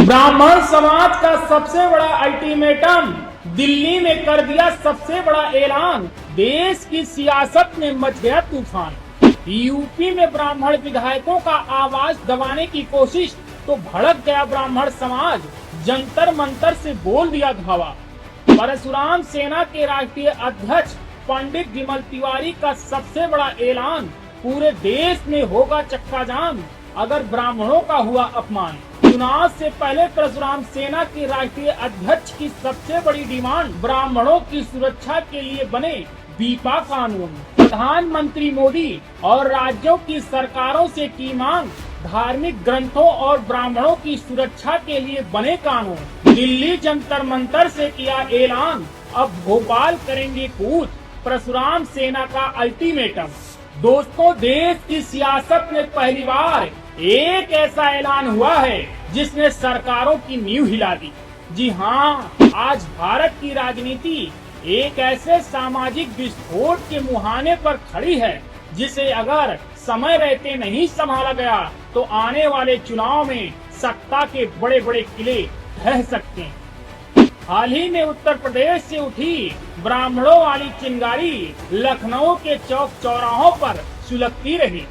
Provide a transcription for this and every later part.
ब्राह्मण समाज का सबसे बड़ा अल्टीमेटम, दिल्ली में कर दिया सबसे बड़ा ऐलान, देश की सियासत में मच गया तूफान। यूपी में ब्राह्मण विधायकों का आवाज दबाने की कोशिश तो भड़क गया ब्राह्मण समाज, जंतर मंतर से बोल दिया धावा। परशुराम सेना के राष्ट्रीय अध्यक्ष पंडित विमल तिवारी का सबसे बड़ा ऐलान, पूरे देश में होगा चक्का जाम अगर ब्राह्मणों का हुआ अपमान। चुनाव से पहले परशुराम सेना के राष्ट्रीय अध्यक्ष की सबसे बड़ी डिमांड, ब्राह्मणों की सुरक्षा के लिए बने बीपा कानून। प्रधानमंत्री मोदी और राज्यों की सरकारों से की मांग, धार्मिक ग्रंथों और ब्राह्मणों की सुरक्षा के लिए बने कानून। दिल्ली जंतर मंतर से किया ऐलान, अब भोपाल करेंगे कूच, परशुराम सेना का अल्टीमेटम। दोस्तों, देश की सियासत में पहली बार एक ऐसा ऐलान हुआ है जिसने सरकारों की नींव हिला दी। जी हाँ, आज भारत की राजनीति एक ऐसे सामाजिक विस्फोट के मुहाने पर खड़ी है जिसे अगर समय रहते नहीं संभाला गया तो आने वाले चुनाव में सत्ता के बड़े बड़े किले ढह सकते हैं। हाल ही में उत्तर प्रदेश से उठी ब्राह्मणों वाली चिंगारी लखनऊ के चौक चौराहों पर सुलगती रही,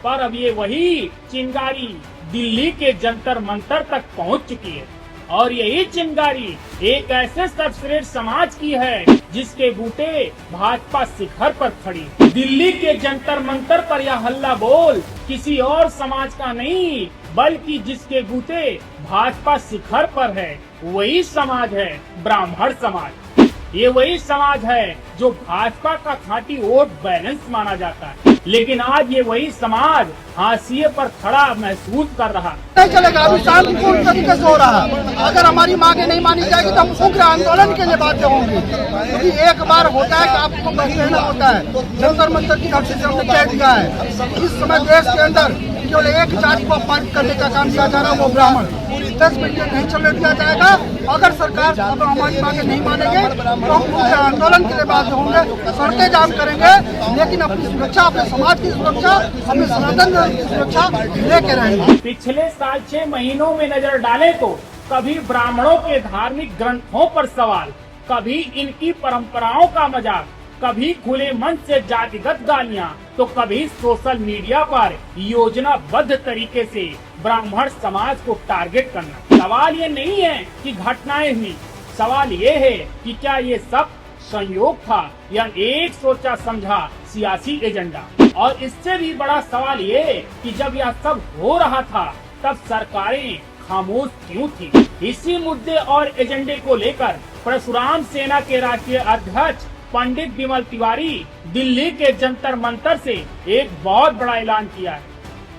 पर अब ये वही चिंगारी दिल्ली के जंतर मंतर तक पहुंच चुकी है। और यही चिंगारी एक ऐसे सर्वश्रेष्ठ समाज की है जिसके बूते भाजपा शिखर पर खड़ी। दिल्ली के जंतर मंतर पर यह हल्ला बोल किसी और समाज का नहीं, बल्कि जिसके बूते भाजपा शिखर पर है, वही समाज है ब्राह्मण समाज। ये वही समाज है जो भाजपा का खाँटी वोट बैलेंस माना जाता है, लेकिन आज ये वही समाज हाशिए पर खड़ा महसूस कर रहा। नहीं चलेगा, अभी शांतिपूर्ण तरीके से हो रहा है। अगर हमारी मांगे नहीं मानी जाएगी तो हम उग्र आंदोलन के लिए बाध्य होंगे, क्योंकि एक बार होता है कि आपको कहना होता है। जंतर मंतर की धरती से हमने कह दिया है, इस समय देश के अंदर केवल एक जाति को अपमानित करने का काम किया जा रहा है, वो ब्राह्मण। पूरी देश में ये नहीं चलने दिया जाएगा। अगर सरकार अब हमारी मांगे नहीं मानेंगे तो हम उग्र आंदोलन के लिए बाध्य होंगे, सड़कें जाम करेंगे, लेकिन अपनी सुरक्षा, अपने समाज की सुरक्षा, अपने सनातन धर्म की सुरक्षा लेके रहेंगे। पिछले साल 6 महीनों में नजर डालें तो कभी ब्राह्मणों के धार्मिक ग्रंथों पर सवाल, कभी इनकी परंपराओं का मजाक, कभी खुले मन से जातिगत गालियां, तो कभी सोशल मीडिया पर योजनाबद्ध तरीके से ब्राह्मण समाज को टारगेट करना। सवाल ये नहीं है कि घटनाएं हुई, सवाल ये है कि क्या ये सब संयोग था या एक सोचा समझा सियासी एजेंडा। और इससे भी बड़ा सवाल ये कि जब यह सब हो रहा था तब सरकारें खामोश क्यों थी। इसी मुद्दे और एजेंडे को लेकर परशुराम सेना के राष्ट्रीय अध्यक्ष पंडित विमल तिवारी दिल्ली के जंतर मंतर से एक बहुत बड़ा ऐलान किया है,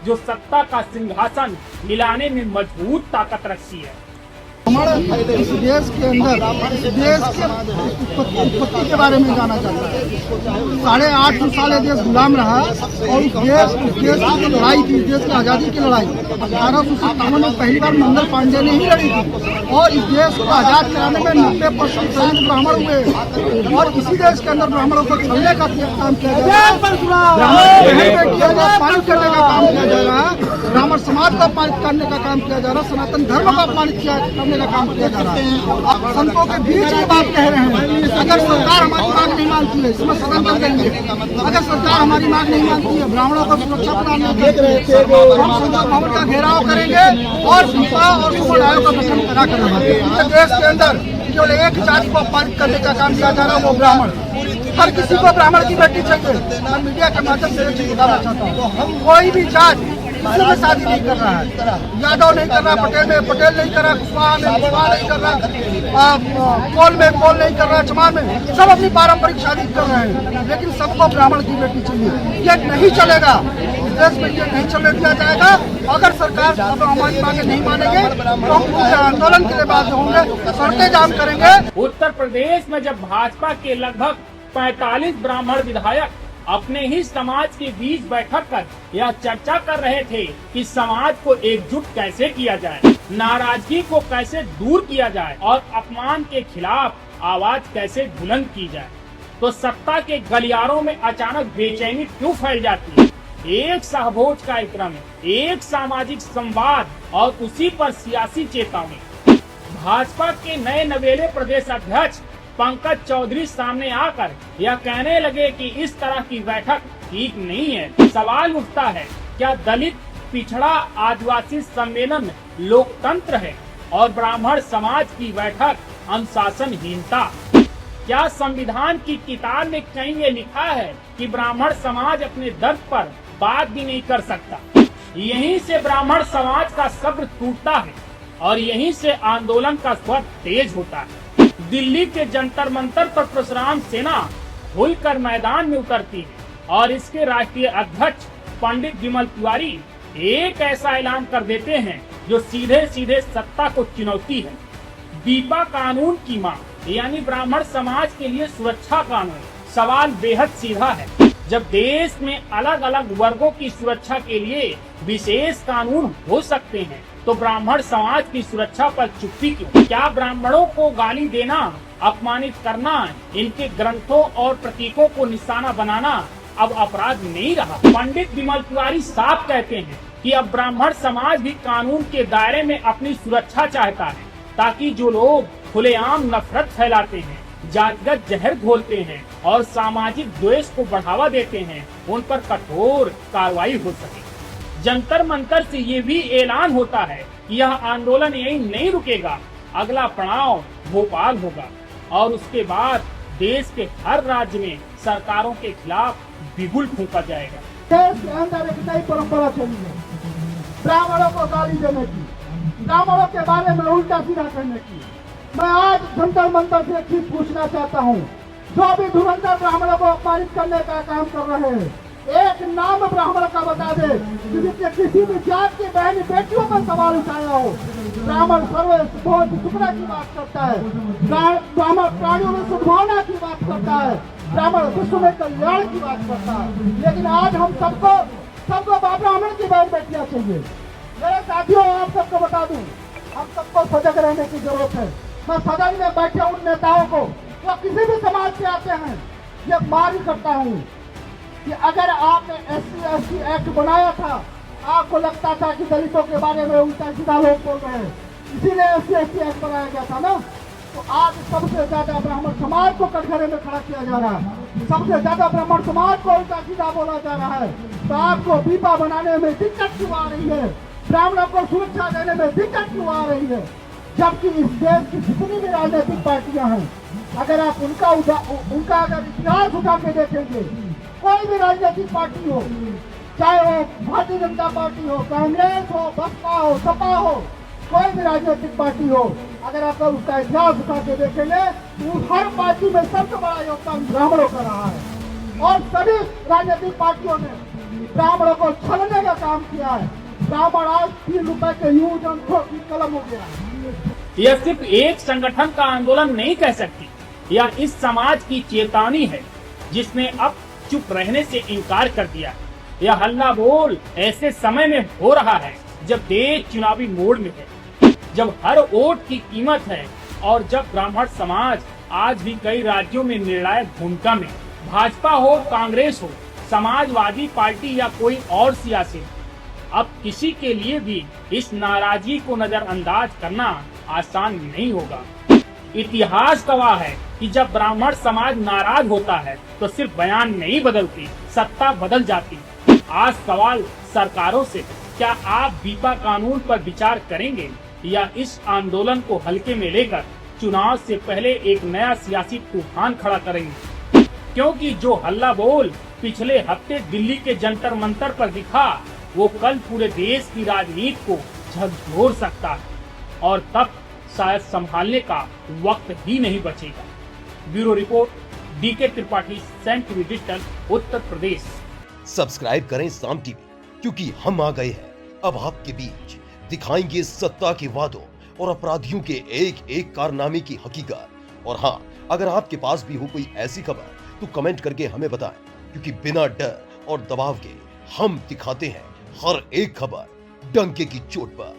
जो सत्ता का सिंहासन हिलाने में मजबूत ताकत रखती है। हमारे इस देश के अंदर देश के उत्पत्ति के बारे में जाना चाहता है। 8.5 साल देश गुलाम रहा और उस देश की जो लड़ाई थी, देश की आज़ादी की लड़ाई 1857 में पहली बार मंगल पांडे ने ही लड़ी थी। और इस देश को आज़ाद कराने में 90% सैनिक ब्राह्मण हुए, और इसी देश के अंदर ब्राह्मणों को छलने का काम किया जाएगा, अपमानित करने का काम किया जा रहा है, ब्राह्मण समाज को अपमानित करने का काम किया जा रहा है, सनातन धर्म को अपमानित करने का काम किया जा रहा है। अब संतों के बीच ये बात कह रहे हैं, अगर सरकार हमारी मांग नहीं मानती है, इसमें सदन कर देंगे। अगर सरकार हमारी मांग नहीं मानती है, ब्राह्मणों को सुरक्षा प्रदान नहीं करती है, हम संसद भवन का घेराव करेंगे और बीपा और सुमन आयोग का गठन करा कर रहे हैं। देश के अंदर केवल एक जाति को अपमानित करने का काम किया जा रहा है, वो ब्राह्मण। हर किसी को ब्राह्मण की बेटी चाहिए। मैं मीडिया के माध्यम से बताना चाहता हूँ, हम कोई भी जाति किसी में शादी नहीं कर रहा है। यादव नहीं कर रहा, पटेल नहीं कर रहा, कुशवाहा में कुशवाहा नहीं कर रहा, कोल में कोल नहीं कर रहा, चमार में सब अपनी पारंपरिक शादी कर रहे हैं, लेकिन सबको ब्राह्मण की बेटी चाहिए। ये नहीं चलेगा, इस देश में ये नहीं चलने दिया जाएगा। अगर सरकार अब हमारी मांगे नहीं मानेंगे तो हम उग्र आंदोलन के लिए बाध्य होंगे, सड़कें जाम करेंगे। उत्तर प्रदेश में जब भाजपा के लगभग 45 ब्राह्मण विधायक अपने ही समाज के बीच बैठक कर यह चर्चा कर रहे थे कि समाज को एकजुट कैसे किया जाए, नाराजगी को कैसे दूर किया जाए और अपमान के खिलाफ आवाज कैसे बुलंद की जाए, तो सत्ता के गलियारों में अचानक बेचैनी क्यों फैल जाती है। एक सहभोज कार्यक्रम, एक सामाजिक संवाद और उसी पर सियासी चेतावनी। भाजपा के नए नवेले प्रदेश अध्यक्ष पंकज चौधरी सामने आकर यह कहने लगे कि इस तरह की बैठक ठीक नहीं है। सवाल उठता है, क्या दलित पिछड़ा आदिवासी सम्मेलन लोकतंत्र है और ब्राह्मण समाज की बैठक अनुशासनहीनता? क्या संविधान की किताब में कहीं ये लिखा है कि ब्राह्मण समाज अपने दर्द पर बात भी नहीं कर सकता? यहीं से ब्राह्मण समाज का सब्र टूटता है और यहीं से आंदोलन का स्वर तेज होता है। दिल्ली के जंतर मंतर पर परशुराम सेना खुलकर मैदान में उतरती है और इसके राष्ट्रीय अध्यक्ष पंडित विमल तिवारी एक ऐसा ऐलान कर देते हैं जो सीधे सीधे सत्ता को चुनौती है। बीपा कानून की मांग यानी ब्राह्मण समाज के लिए सुरक्षा कानून। सवाल बेहद सीधा है, जब देश में अलग अलग वर्गों की सुरक्षा के लिए विशेष कानून हो सकते हैं तो ब्राह्मण समाज की सुरक्षा पर चुप्पी क्यों? क्या ब्राह्मणों को गाली देना, अपमानित करना, इनके ग्रंथों और प्रतीकों को निशाना बनाना अब अपराध नहीं रहा? पंडित विमल तिवारी साफ कहते हैं कि अब ब्राह्मण समाज भी कानून के दायरे में अपनी सुरक्षा चाहता है, ताकि जो लोग खुलेआम नफरत फैलाते हैं, जातिगत जहर घोलते हैं और सामाजिक द्वेष को बढ़ावा देते हैं, उन पर कठोर कार्रवाई हो सके। जंतर मंतर से ये भी ऐलान होता है कि यह आंदोलन यही नहीं रुकेगा, अगला पड़ाव भोपाल होगा और उसके बाद देश के हर राज्य में सरकारों के खिलाफ बिगुल फूंका जाएगा। देश के अंदर एक नई परंपरा चली है, ब्राह्मणों को गाली देने की, ब्राह्मणों के बारे में उल्टा सीधा करने की। मैं आज जंतर मंतर से एक चीज पूछना चाहता हूँ, जो भी धुरंधर ब्राह्मणों को अपमानित करने का काम कर रहे हैं, एक नाम ब्राह्मण का बता दे जिसने किसी भी जात की बहनी बेटियों पर सवाल उठाया हो। ब्राह्मण सर्वोच्च टुकड़ा की बात करता है, ब्राह्मण प्राणियों में सद्भावना की बात करता है, ब्राह्मण विश्व में कल्याण की बात करता है। लेकिन आज हम सबको ब्राह्मण की बहन बेटियां चाहिए। मेरे साथियों, आप सबको बता दूं, हम सबको सजग रहने की जरूरत है। मैं सदन में बैठे उन नेताओं को जो किसी भी समाज से आते हैं ये मांग करता हूँ कि अगर आपने SC/ST एक्ट बनाया था, आपको लगता था कि दलितों के बारे में उल्टा सीधा लोग बोल रहे हैं, इसीलिए SC/ST एक्ट बनाया गया था ना, तो आज सबसे ज्यादा ब्राह्मण समाज को कटघरे में खड़ा किया जा रहा है, सबसे ज्यादा ब्राह्मण समाज को उल्टा सीधा बोला जा रहा है। तो आपको बीपा बनाने में दिक्कत क्यों आ रही है? ब्राह्मणों को सुरक्षा देने में दिक्कत क्यों आ रही है? जबकि इस देश की जितनी भी राजनीतिक पार्टियां हैं, अगर आप उनका अगर इतिहास उठा के देखेंगे, कोई भी राजनीतिक पार्टी हो, चाहे वो भारतीय जनता पार्टी हो, कांग्रेस हो, बसपा हो, सपा हो, कोई भी राजनीतिक पार्टी हो, अगर आप उसका इतिहास उठा के देखेंगे तो हर पार्टी में सबसे बड़ा योगदान ब्राह्मणों का रहा है और सभी राजनीतिक पार्टियों ने ब्राह्मणों को छलने का काम किया है। ब्राह्मण आज 3 रुपए के यूज एंड थ्रो की कलम हो गया है। यह सिर्फ एक संगठन का आंदोलन नहीं कह सकती, यह इस समाज की चेतावनी है जिसने अब चुप रहने से इनकार कर दिया। यह हल्ला बोल ऐसे समय में हो रहा है जब देश चुनावी मोड में है, जब हर वोट की कीमत है और जब ब्राह्मण समाज आज भी कई राज्यों में निर्णायक भूमिका में। भाजपा हो, कांग्रेस हो, समाजवादी पार्टी या कोई और सियासी, अब किसी के लिए भी इस नाराजगी को नजरअंदाज करना आसान नहीं होगा। इतिहास गवाह है कि जब ब्राह्मण समाज नाराज होता है तो सिर्फ बयान नहीं बदलती, सत्ता बदल जाती। आज सवाल सरकारों से, क्या आप बीपा कानून पर विचार करेंगे या इस आंदोलन को हल्के में लेकर चुनाव से पहले एक नया सियासी तूफान खड़ा करेंगे? क्योंकि जो हल्ला बोल पिछले हफ्ते दिल्ली के जंतर मंतर पर दिखा, वो कल पूरे देश की राजनीति को झकझोर सकता है और तब शायद संभालने का वक्त ही नहीं बचेगा। Bureau report, DK Tripathi, Sun TV digital, Uttar Pradesh. Subscribe करें साम टीवी, क्योंकि हम आ गए हैं अब आपके बीच, दिखाएंगे सत्ता के वादों और अपराधियों के एक एक कारनामे की हकीकत। और हाँ, अगर आपके पास भी हो कोई ऐसी खबर तो कमेंट करके हमें बताएं, क्योंकि बिना डर और दबाव के हम दिखाते हैं हर एक खबर डंके की चोट पर।